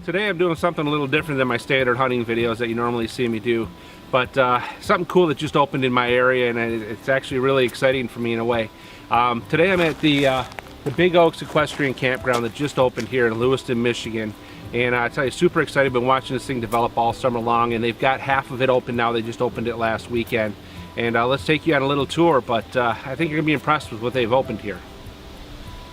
Today I'm doing something a little different than my standard hunting videos that you normally see me do, but something cool that just opened in my area, and it's actually really exciting for me in a way. Today I'm at the Big Oaks Equestrian Campground that just opened here in Lewiston, Michigan. And I tell you, super excited. Been watching this thing develop all summer long, and they've got half of it open now. They just opened it last weekend. And let's take you on a little tour, but I think you're gonna be impressed with what they've opened here.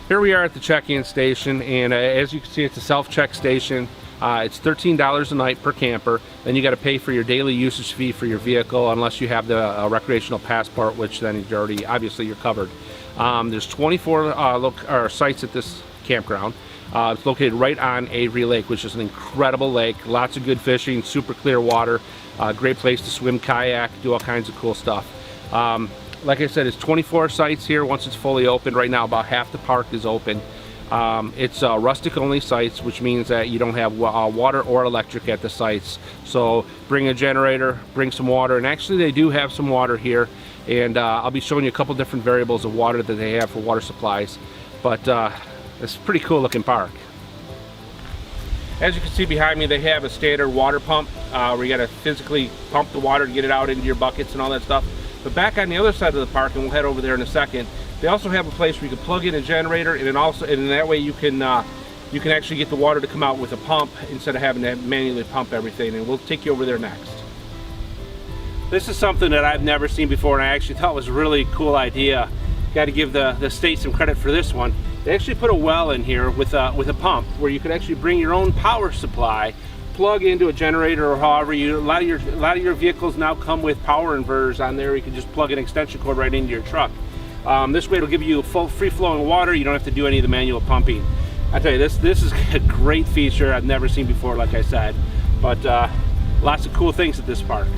Here we are at the check-in station, and as you can see, it's a self-check station. It's $13 a night per camper. Then you got to pay for your daily usage fee for your vehicle, unless you have the recreational passport, which then you're already, obviously you're covered. There's 24 sites at this campground. It's located right on Avery Lake, which is an incredible lake. Lots of good fishing, super clear water, great place to swim, kayak, do all kinds of cool stuff. Like I said, it's 24 sites here once it's fully open. Right now, about half the park is open. It's rustic only sites, which means that you don't have water or electric at the sites. So bring a generator, bring some water, and actually they do have some water here. And I'll be showing you a couple different variables of water that they have for water supplies. But it's a pretty cool looking park. As you can see behind me, they have a standard water pump where you got to physically pump the water to get it out into your buckets and all that stuff. But back on the other side of the park, and we'll head over there in a second, they also have a place where you can plug in a generator, and in that way you can actually get the water to come out with a pump instead of having to manually pump everything. And we'll take you over there next. This is something that I've never seen before, and I actually thought was a really cool idea. Got to give the state some credit for this one. They actually put a well in here with a pump where you could actually bring your own power supply, plug into a generator, or however a lot of your vehicles now come with power inverters on there. You can just plug an extension cord right into your truck. This way it'll give you full free-flowing water. You don't have to do any of the manual pumping. I tell you, this is a great feature I've never seen before, like I said. But lots of cool things at this park.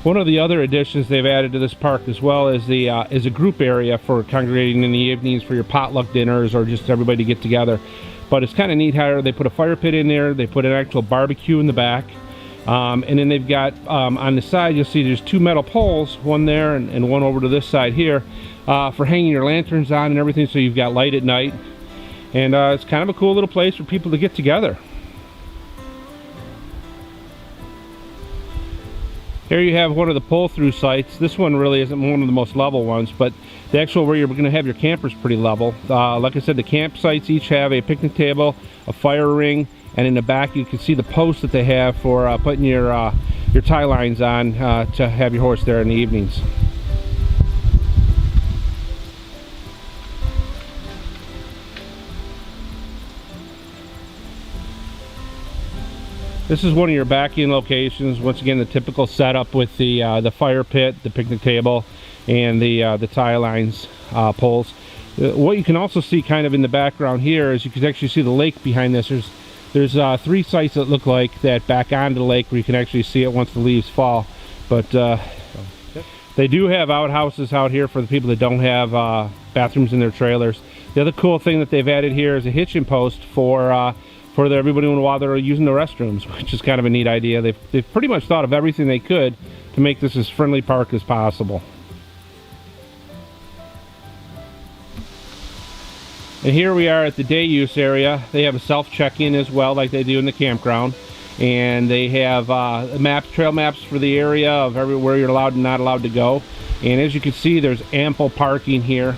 One of the other additions they've added to this park as well is a group area for congregating in the evenings for your potluck dinners or just everybody to get together. But it's kind of neat how they put a fire pit in there. They put an actual barbecue in the back. And then they've got on the side, you'll see there's two metal poles, one there and one over to this side here, for hanging your lanterns on and everything, so you've got light at night. And it's kind of a cool little place for people to get together. Here you have one of the pull-through sites. This one really isn't one of the most level ones, but the actual where you're going to have your campers pretty level. Like I said, the campsites each have a picnic table, a fire ring, and in the back you can see the posts that they have for putting your tie lines on to have your horse there in the evenings. This is one of your back-in locations. Once again, the typical setup with the fire pit, the picnic table, and the tie lines poles. What you can also see kind of in the background here is you can actually see the lake behind this. There's 3 sites that look like that back onto the lake where you can actually see it once the leaves fall. But they do have outhouses out here for the people that don't have bathrooms in their trailers. The other cool thing that they've added here is a hitching post for everybody while they're using the restrooms, which is kind of a neat idea. They've pretty much thought of everything they could to make this as friendly park as possible. And here we are at the day use area. They have a self check-in as well, like they do in the campground. And they have trail maps for the area of everywhere you're allowed and not allowed to go. And as you can see, there's ample parking here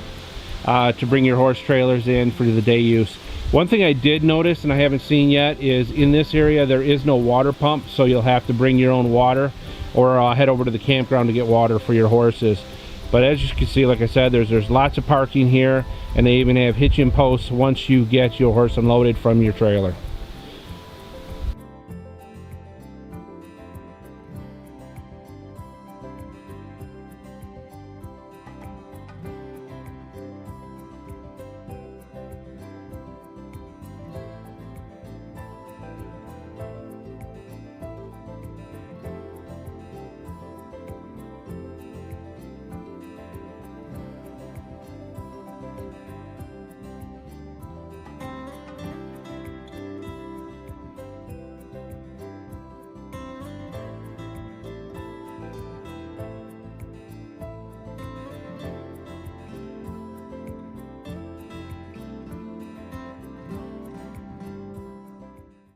to bring your horse trailers in for the day use. One thing I did notice, and I haven't seen yet, is in this area there is no water pump, so you'll have to bring your own water or head over to the campground to get water for your horses. But as you can see, like I said, there's lots of parking here, and they even have hitching posts once you get your horse unloaded from your trailer.